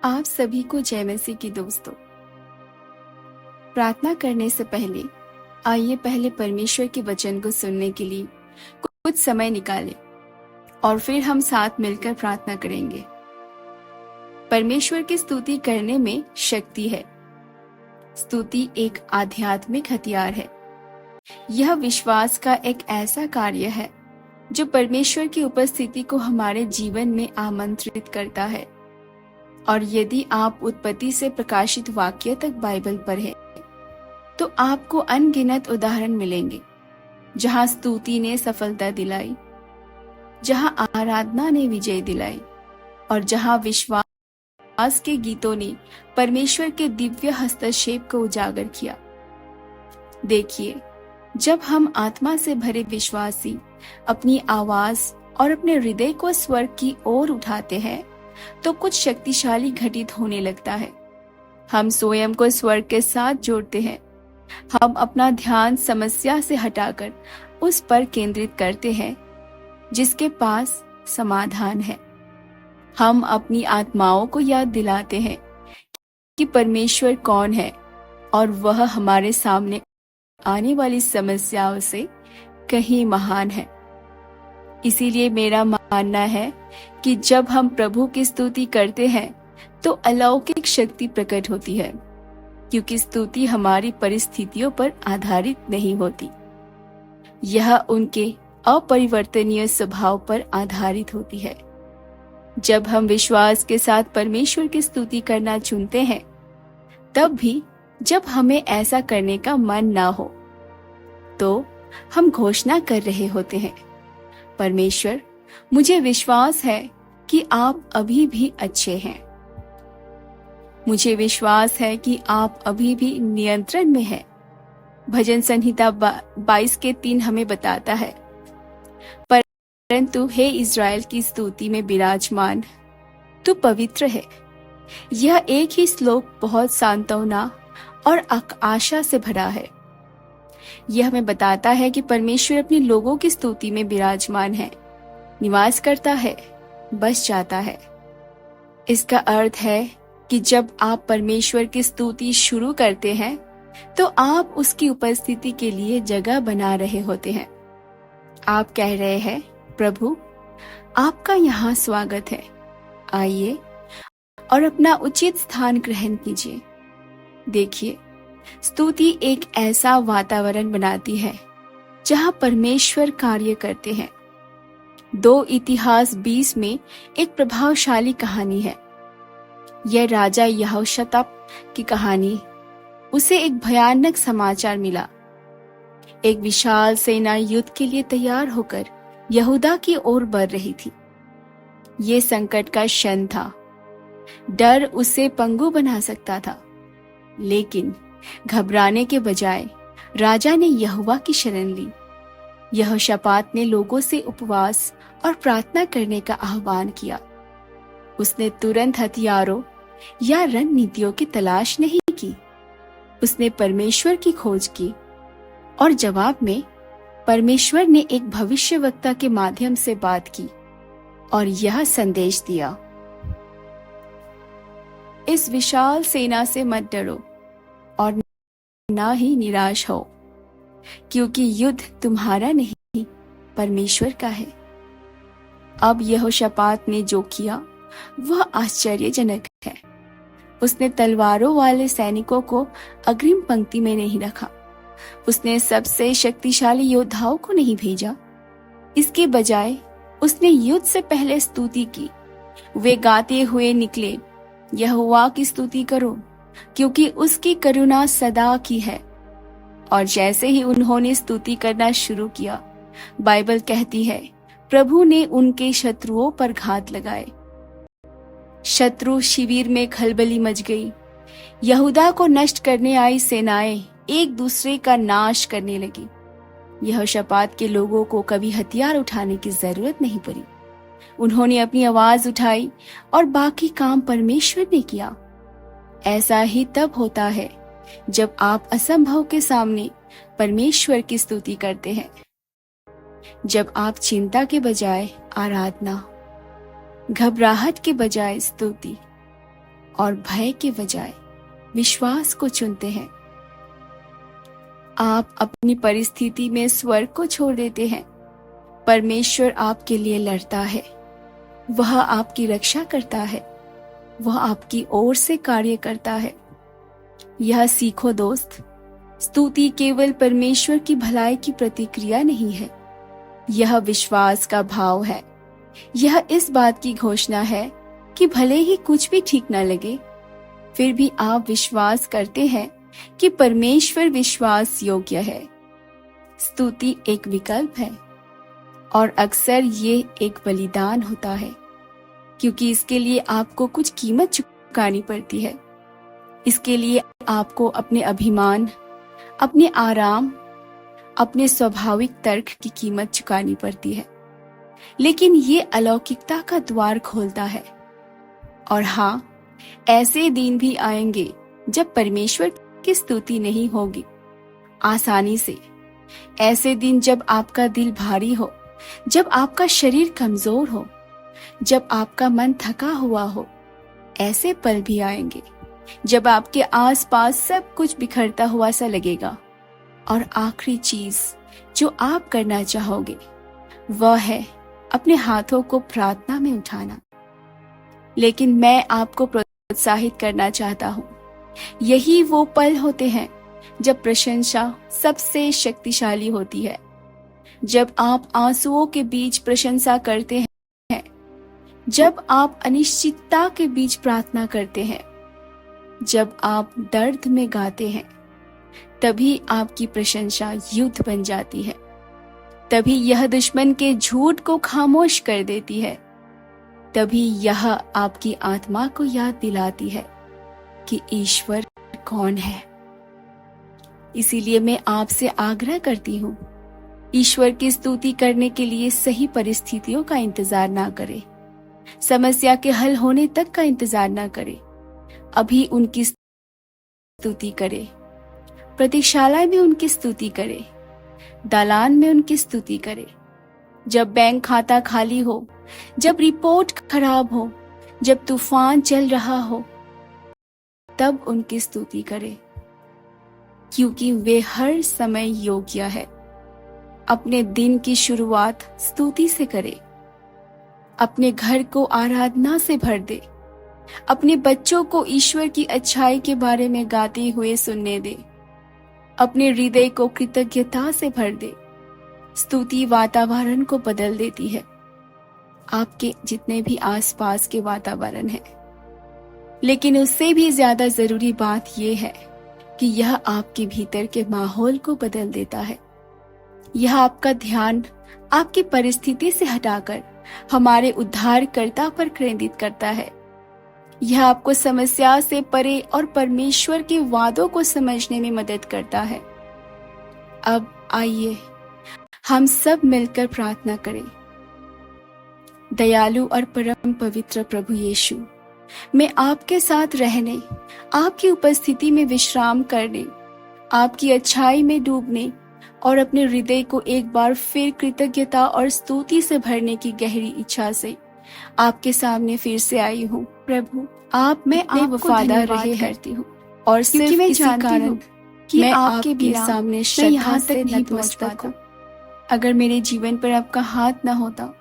आप सभी को जय मसीह की दोस्तों। प्रार्थना करने से पहले आइए पहले परमेश्वर के वचन को सुनने के लिए कुछ समय निकालें और फिर हम साथ मिलकर प्रार्थना करेंगे। परमेश्वर की स्तुति करने में शक्ति है। स्तुति एक आध्यात्मिक हथियार है। यह विश्वास का एक ऐसा कार्य है जो परमेश्वर की उपस्थिति को हमारे जीवन में आमंत्रित करता है। और यदि आप उत्पत्ति से प्रकाशित वाक्य तक बाइबल पढ़ें, तो आपको अनगिनत उदाहरण मिलेंगे जहां स्तुति ने सफलता दिलाई, जहां आराधना ने विजय दिलाई और जहां विश्वास के गीतों ने परमेश्वर के दिव्य हस्तक्षेप को उजागर किया। देखिए, जब हम आत्मा से भरे विश्वासी अपनी आवाज और अपने हृदय को स्वर्ग की ओर उठाते हैं, तो कुछ शक्तिशाली घटित होने लगता है। हम स्वयं को स्वर्ग के साथ जोड़ते हैं। हम अपना ध्यान समस्या से हटाकर उस पर केंद्रित करते हैं जिसके पास समाधान है। हम अपनी आत्माओं को याद दिलाते हैं कि परमेश्वर कौन है और वह हमारे सामने आने वाली समस्याओं से कहीं महान है। इसीलिए मेरा मानना है कि जब हम प्रभु की स्तुति करते हैं तो अलौकिक शक्ति प्रकट होती है, क्योंकि स्तुति हमारी परिस्थितियों पर आधारित नहीं होती। यह उनके अपरिवर्तनीय स्वभाव पर आधारित होती है। जब हम विश्वास के साथ परमेश्वर की स्तुति करना चुनते हैं, तब भी जब हमें ऐसा करने का मन ना हो, तो हम घोषणा कर रहे होते हैं, परमेश्वर, मुझे विश्वास है कि आप अभी भी अच्छे हैं। मुझे विश्वास है कि आप अभी भी नियंत्रण में हैं। भजन संहिता 22:3 हमें बताता है, परंतु हे इज़राइल की स्तुति में विराजमान, तू पवित्र है। यह एक ही श्लोक बहुत सांत्वना और आशा से भरा है। यह हमें बताता है कि परमेश्वर अपने लोगों की स्तुति में विराजमान है, निवास करता है, बस जाता है। इसका अर्थ है कि जब आप परमेश्वर की स्तुति शुरू करते हैं, तो आप उसकी उपस्थिति के लिए जगह बना रहे होते हैं। आप कह रहे हैं, प्रभु, आपका यहाँ स्वागत है। आइए और अपना उचित स्थान ग्रहण कीजिए। देखिए, स्तुति एक ऐसा वातावरण बनाती है जहां परमेश्वर कार्य करते हैं। 2 इतिहास 20 में एक प्रभावशाली कहानी है। यह राजा यहोशापात की कहानी। उसे एक भयानक समाचार मिला। एक विशाल सेना युद्ध के लिए तैयार होकर यहूदा की ओर बढ़ रही थी। ये संकट का क्षण था। डर उसे पंगु बना सकता था, लेकिन घबराने के बजाय राजा ने यहोवा की शरण ली। यहोशापात ने लोगों से उपवास और प्रार्थना करने का आह्वान किया। उसने तुरंत हथियारों या रणनीतियों की तलाश नहीं की। उसने परमेश्वर की खोज की और जवाब में परमेश्वर ने एक भविष्यवक्ता के माध्यम से बात की और यह संदेश दिया, इस विशाल सेना से मत डरो और ना ही निराश हो, क्योंकि युद्ध तुम्हारा नहीं, परमेश्वर का है। अब यहोशापात ने जो किया वह आश्चर्यजनक है। उसने तलवारों वाले सैनिकों को अग्रिम पंक्ति में नहीं रखा। उसने सबसे शक्तिशाली योद्धाओं को नहीं भेजा। इसके बजाय उसने युद्ध से पहले स्तुति की। वे गाते हुए निकले, यहोवा की स्तुति करो, क्योंकि उसकी करुणा सदा की है। और जैसे ही उन्होंने स्तुति करना शुरू किया, बाइबल कहती है, प्रभु ने उनके शत्रुओं पर घात लगाए। शत्रु शिविर में खलबली मच गई। यहूदा को नष्ट करने आई सेनाएं एक दूसरे का नाश करने लगी। यहोशापात के लोगों को कभी हथियार उठाने की जरूरत नहीं पड़ी। उन्होंने अपनी आवाज उठाई और बाकी काम परमेश्वर ने किया। ऐसा ही तब होता है जब आप असंभव के सामने परमेश्वर की स्तुति करते हैं। जब आप चिंता के बजाय आराधना, घबराहट के बजाय स्तुति और भय के बजाय विश्वास को चुनते हैं। आप अपनी परिस्थिति में स्वर्ग को छोड़ देते हैं। परमेश्वर आपके लिए लड़ता है, वह आपकी रक्षा करता है, वह आपकी ओर से कार्य करता है। यह सीखो दोस्त, स्तुति केवल परमेश्वर की भलाई की प्रतिक्रिया नहीं है, यह विश्वास का भाव है। यह इस बात की घोषणा है कि भले ही कुछ भी ठीक न लगे, फिर भी आप विश्वास करते हैं कि परमेश्वर विश्वास योग्य है। स्तुति एक विकल्प है और अक्सर ये एक बलिदान होता है, क्योंकि इसके लिए आपको कुछ कीमत चुकानी पड़ती है। इसके लिए आपको अपने अभिमान, अपने आराम, अपने स्वाभाविक तर्क की कीमत चुकानी पड़ती है। लेकिन ये अलौकिकता का द्वार खोलता है। और हाँ, ऐसे दिन भी आएंगे जब परमेश्वर की स्तुति नहीं होगी आसानी से। ऐसे दिन जब आपका दिल भारी हो, जब आपका शरीर कमजोर हो, जब आपका मन थका हुआ हो। ऐसे पल भी आएंगे जब आपके आसपास सब कुछ बिखरता हुआ सा लगेगा और आखिरी चीज जो आप करना चाहोगे वह है अपने हाथों को प्रार्थना में उठाना। लेकिन मैं आपको प्रोत्साहित करना चाहता हूँ, यही वो पल होते हैं जब प्रशंसा सबसे शक्तिशाली होती है। जब आप आंसुओं के बीच प्रशंसा करते हैं, जब आप अनिश्चितता के बीच प्रार्थना करते हैं, जब आप दर्द में गाते हैं, तभी आपकी प्रशंसा युद्ध बन जाती है। तभी यह दुश्मन के झूठ को खामोश कर देती है। तभी यह आपकी आत्मा को याद दिलाती है कि ईश्वर कौन है। इसीलिए मैं आपसे आग्रह करती हूँ, ईश्वर की स्तुति करने के लिए सही परिस्थितियों का इंतजार ना करें, समस्या के हल होने तक का इंतजार ना करें। अभी उनकी स्तुति करें, प्रतीक्षालय में उनकी स्तुति करें, दालान में उनकी स्तुति करें। जब बैंक खाता खाली हो, जब रिपोर्ट खराब हो, जब तूफान चल रहा हो, तब उनकी स्तुति करें, क्योंकि वे हर समय योग्य है। अपने दिन की शुरुआत स्तुति से करें। अपने घर को आराधना से भर दे। अपने बच्चों को ईश्वर की अच्छाई के बारे में गाते हुए सुनने दे। अपने हृदय को कृतज्ञता से भर दे। स्तुति वातावरण को बदल देती है, आपके जितने भी आसपास के वातावरण है। लेकिन उससे भी ज्यादा जरूरी बात यह है कि यह आपके भीतर के माहौल को बदल देता है। यह आपका ध्यान आपकी परिस्थिति से हटाकर हमारे उद्धारकर्ता पर केंद्रित करता है। यह आपको समस्या से परे और परमेश्वर के वादों को समझने में मदद करता है। अब आइए हम सब मिलकर प्रार्थना करें। दयालु और परम पवित्र प्रभु यीशु, मैं आपके साथ रहने, आपकी उपस्थिति में विश्राम करने, आपकी अच्छाई में डूबने और अपने हृदय को एक बार फिर कृतज्ञता और स्तुति से भरने की गहरी इच्छा से आपके सामने फिर से आई हूँ। प्रभु, आप में वफादार रहे करती हूँ और सिर्फ मैं जानती हूँ कि मैं आपके सामने श्रद्धा से नतमस्तक हूँ। अगर मेरे जीवन पर आपका हाथ न होता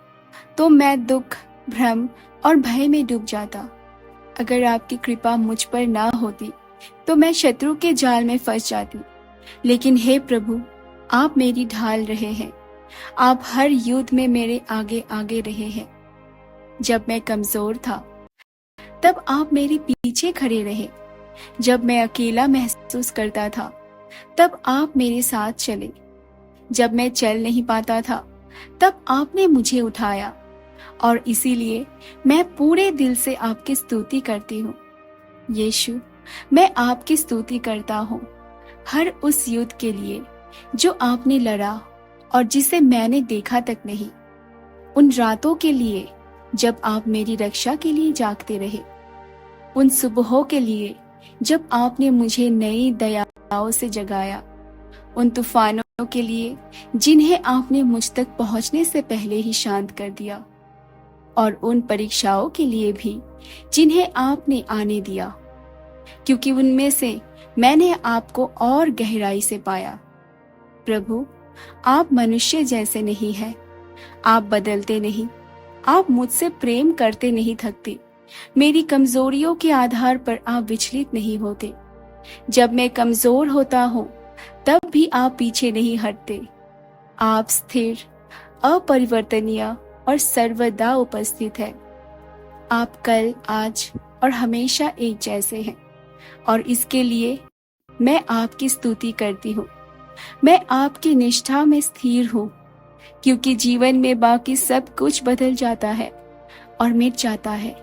तो मैं दुख, भ्रम और भय में डूब जाता। अगर आपकी कृपा मुझ पर ना होती तो मैं शत्रु के जाल में फंस जाती। लेकिन हे प्रभु, आप मेरी ढाल रहे हैं। आप हर युद्ध में मेरे आगे आगे रहे हैं। जब मैं कमजोर था तब आप मेरे पीछे खड़े रहे। जब मैं अकेला महसूस करता था तब आप मेरे साथ चले। जब मैं चल नहीं पाता था तब आपने मुझे उठाया। और इसीलिए मैं पूरे दिल से आपकी स्तुति करती हूँ। यीशु, मैं आपकी स्तुति करता हूँ हर उस युद्ध के लिए जो आपने लड़ा और जिसे मैंने देखा तक नहीं। उन रातों के लिए जब आप मेरी रक्षा के लिए जागते रहे। उन सुबहों के लिए जब आपने मुझे नई दयाओं से जगाया। उन तूफानों के लिए जिन्हें आपने मुझ तक पहुंचने से पहले ही शांत कर दिया। और उन परीक्षाओं के लिए भी जिन्हें आपने आने दिया, क्योंकि उनमें से मैंने आपको और गहराई से पाया। प्रभु, आप मनुष्य जैसे नहीं हैं, आप बदलते नहीं, आप मुझसे प्रेम करते नहीं थकते, मेरी कमजोरियों के आधार पर आप विचलित नहीं होते। जब मैं कमजोर होता हूँ तब भी आप पीछे नहीं हटते। आप स्थिर, अपरिवर्तनीय और सर्वदा उपस्थित है। आप कल, आज और हमेशा एक जैसे हैं, और इसके लिए मैं आपकी स्तुति करती हूँ। मैं आपकी निष्ठा में स्थिर हूँ, क्योंकि जीवन में बाकी सब कुछ बदल जाता है और मिट जाता है,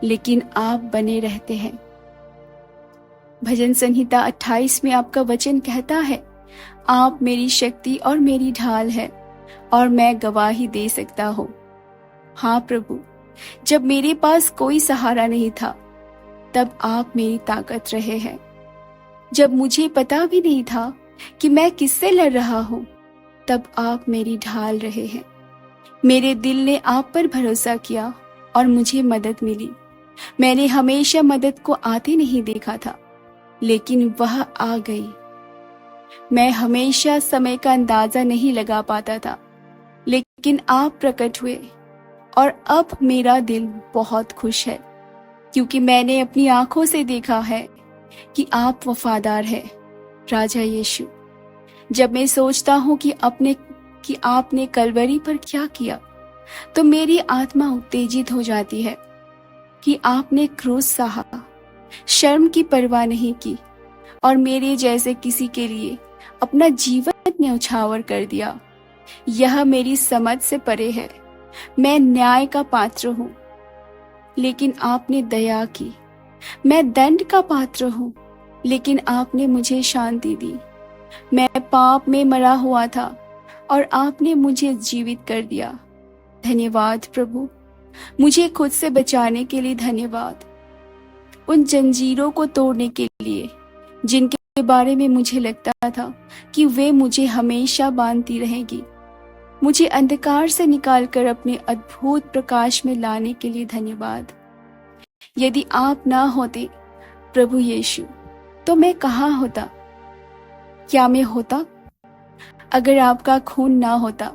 लेकिन आप बने रहते हैं। भजन संहिता 28 में आपका वचन कहता है, आप मेरी शक्ति और मेरी ढाल है और मैं गवाही दे सकता हूँ। हाँ प्रभु, जब मेरे पास कोई सहारा नहीं था तब आप मेरी ताकत रहे हैं। जब मुझे पता भी नहीं था कि मैं किससे लड़ रहा हूँ तब आप मेरी ढाल रहे हैं। मेरे दिल ने आप पर भरोसा किया और मुझे मदद मिली। मैंने हमेशा मदद को आते नहीं देखा था, लेकिन वह आ गई। मैं हमेशा समय का अंदाजा नहीं लगा पाता था, लेकिन आप प्रकट हुए और अब मेरा दिल बहुत खुश है, क्योंकि मैंने अपनी आंखों से देखा है कि आप वफादार हैं, राजा यीशु। जब मैं सोचता हूँ कि आपने कलवरी पर क्या किया, तो मेरी आत्मा उत्तेजित हो जाती है कि आपने क्रूस सहा, शर्म की परवाह नहीं की और मेरे जैसे किसी के लिए अपना जीवन न्यौछावर कर दिया। यह मेरी समझ से परे है। मैं न्याय का पात्र हूँ, लेकिन आपने दया की। मैं दंड का पात्र हूँ, लेकिन आपने मुझे शांति दी। मैं पाप में मरा हुआ था और आपने मुझे जीवित कर दिया। धन्यवाद प्रभु, मुझे खुद से बचाने के लिए धन्यवाद। उन जंजीरों को तोड़ने के लिए जिनके बारे में मुझे लगता था कि वे मुझे हमेशा बांधती रहेगी। मुझे अंधकार से निकालकर अपने अद्भुत प्रकाश में लाने के लिए धन्यवाद। यदि आप ना होते प्रभु यीशु, तो मैं कहाँ होता? क्या मैं होता? अगर आपका खून ना होता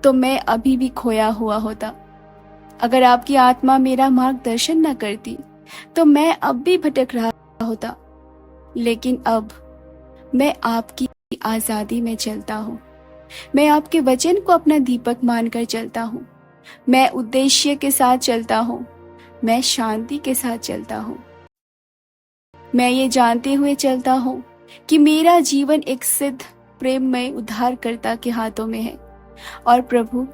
तो मैं अभी भी खोया हुआ होता। अगर आपकी आत्मा मेरा मार्गदर्शन न करती तो मैं अब भी भटक रहा होता। लेकिन अब मैं आपकी आजादी में चलता हूँ। मैं आपके वचन को अपना दीपक मानकर चलता हूँ। मैं उद्देश्य के साथ चलता हूँ। मैं शांति के साथ चलता हूँ। मैं ये जानते हुए चलता हूँ कि मेरा जीवन एक सिद्ध प्रेममय उद्धारकर्ता के हाथों में है। और प्रभु,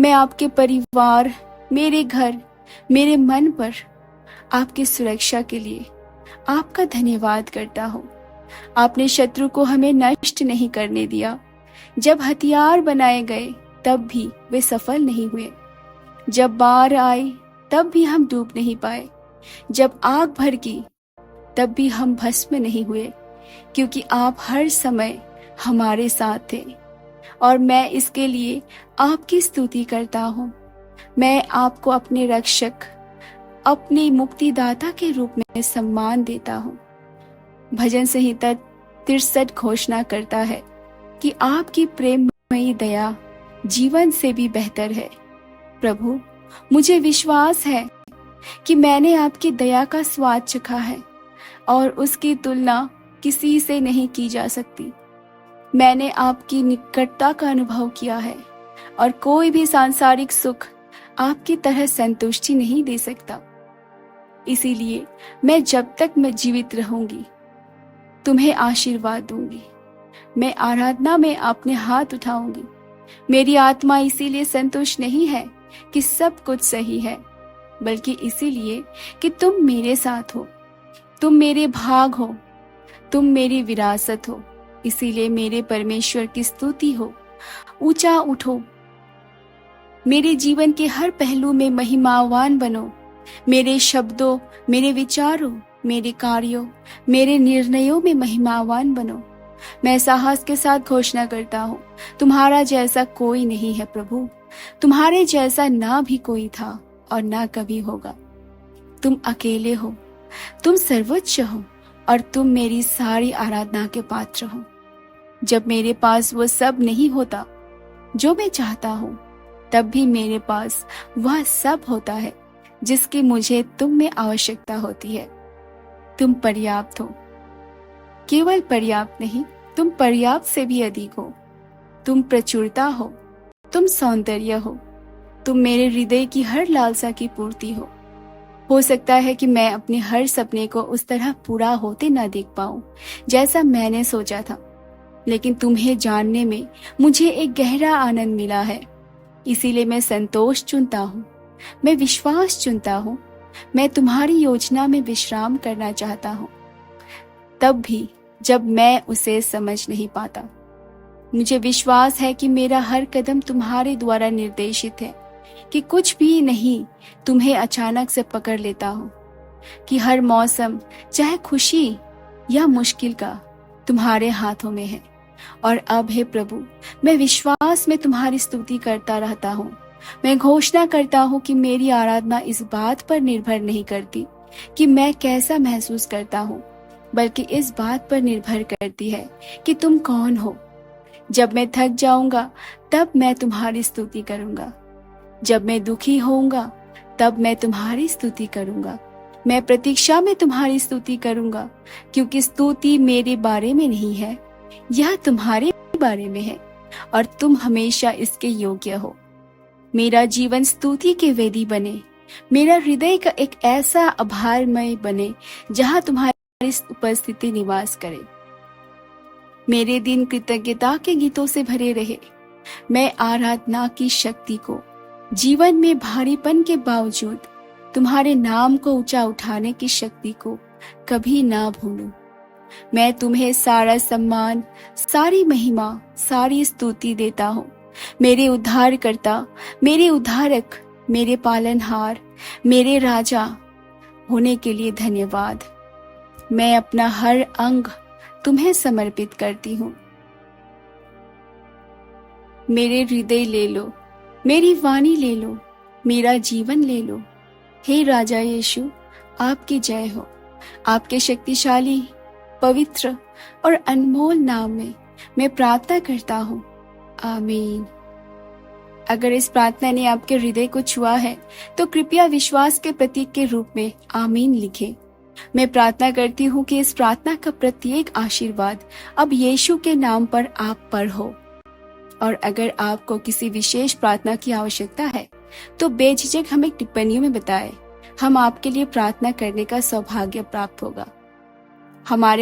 मैं आपके परिवार, मेरे घर, मेरे मन पर आपकी सुरक्षा के लिए आपका धन्यवाद करता हूँ। आपने शत्रु को हमें नष्ट नहीं करने दिया। जब हथियार बनाए गए तब भी वे सफल नहीं हुए। जब बाढ़ आई तब भी हम डूब नहीं पाए। जब आग भड़की तब भी हम भस्म नहीं हुए, क्योंकि आप हर समय हमारे साथ थे। और मैं इसके लिए आपकी स्तुति करता हूँ। मैं आपको अपने रक्षक, अपने मुक्तिदाता के रूप में सम्मान देता हूँ। भजन संहिता 63 घोषणा करता है कि आपकी प्रेममयी दया जीवन से भी बेहतर है। प्रभु, मुझे विश्वास है कि मैंने आपकी दया का स्वाद चखा है और उसकी तुलना किसी से नहीं की जा सकती। मैंने आपकी निकटता का अनुभव किया है और कोई भी सांसारिक सुख आपकी तरह संतुष्टि नहीं दे सकता। इसीलिए मैं जब तक मैं जीवित रहूंगी तुम्हें आशीर्वाद दूंगी। मैं आराधना में अपने हाथ उठाऊंगी। मेरी आत्मा इसीलिए संतुष्ट नहीं है कि सब कुछ सही है, बल्कि इसीलिए कि तुम मेरे साथ हो। तुम मेरे भाग हो, तुम मेरी विरासत हो। इसीलिए मेरे परमेश्वर की स्तुति हो। ऊंचा उठो, मेरे जीवन के हर पहलू में महिमावान बनो। मेरे शब्दों, मेरे विचारों, मेरे कार्यों, मेरे निर्णयों में महिमावान बनो। मैं साहस के साथ घोषणा करता हूँ, तुम्हारा जैसा कोई नहीं है प्रभु। तुम्हारे जैसा ना भी कोई था और ना कभी होगा। तुम अकेले हो, तुम सर्वोच्च हो और तुम मेरी सारी आराधना के पात्र हो। जब मेरे पास वो सब नहीं होता जो मैं चाहता हूँ, तब भी मेरे पास वह सब होता है जिसकी मुझे तुम में आवश्यकता होती है। तुम पर्याप्त हो, केवल पर्याप्त नहीं, तुम पर्याप्त से भी अधिक हो। तुम प्रचुरता हो, तुम सौंदर्य हो, तुम मेरे हृदय की हर लालसा की पूर्ति हो सकता है कि मैं अपने हर सपने को उस तरह पूरा होते न देख पाऊं जैसा मैंने सोचा था, लेकिन तुम्हें जानने में मुझे एक गहरा आनंद मिला है। इसीलिए मैं संतोष चुनता हूँ, मैं विश्वास चुनता हूँ, मैं तुम्हारी योजना में विश्राम करना चाहता हूँ, तब भी जब मैं उसे समझ नहीं पाता। मुझे विश्वास है कि मेरा हर कदम तुम्हारे द्वारा निर्देशित है, कि कुछ भी नहीं तुम्हें अचानक से पकड़ लेता हो, कि हर मौसम चाहे खुशी या मुश्किल का तुम्हारे हाथों में है। और अब हे प्रभु, मैं विश्वास में तुम्हारी स्तुति करता रहता हूँ। मैं घोषणा करता हूँ कि मेरी आराधना इस बात पर निर्भर नहीं करती कि मैं कैसा महसूस करता हूँ, बल्कि इस बात पर निर्भर करती है कि तुम कौन हो। जब मैं थक जाऊंगा तब मैं तुम्हारी स्तुति करूंगा, जब मैं दुखी होऊंगा तब मैं तुम्हारी स्तुति करूंगा। मैं प्रतीक्षा में तुम्हारी स्तुति करूंगा, क्योंकि स्तुति मेरे बारे में नहीं है, यह तुम्हारे बारे में है और तुम हमेशा इसके योग्य हो। मेरा जीवन स्तुति के वेदी बने, मेरा हृदय का एक ऐसा आभारमय बने जहां तुम्हारी उपस्थिति निवास करे। मेरे दिन कृतज्ञता के गीतों से भरे रहे। मैं आराधना की शक्ति को जीवन में भारीपन के बावजूद तुम्हारे नाम को ऊंचा उठाने की शक्ति को कभी ना भूलूं। मैं तुम्हें सारा सम्मान, सारी महिमा, सारी स्तुति देता हूँ। मेरे उद्धारकर्ता, मेरे उद्धारक, मेरे पालनहार, मेरे राजा होने के लिए धन्यवाद। मैं अपना हर अंग तुम्हें समर्पित करती हूँ। मेरे हृदय ले लो, मेरी वाणी ले लो, मेरा जीवन ले लो। हे राजा यीशु, आपकी जय हो। आपके शक्तिशाली, पवित्र और अनमोल नाम में मैं प्रार्थना करता हूँ, आमीन। अगर इस प्रार्थना ने आपके हृदय को छुआ है तो कृपया विश्वास के प्रतीक के रूप में आमीन लिखें। मैं प्रार्थना करती हूँ कि इस प्रार्थना का प्रत्येक आशीर्वाद अब यीशु के नाम पर आप पर हो। और अगर आपको किसी विशेष प्रार्थना की आवश्यकता है तो बेझिझक हमें टिप्पणियों में बताएं। हम आपके लिए प्रार्थना करने का सौभाग्य प्राप्त होगा। हमारे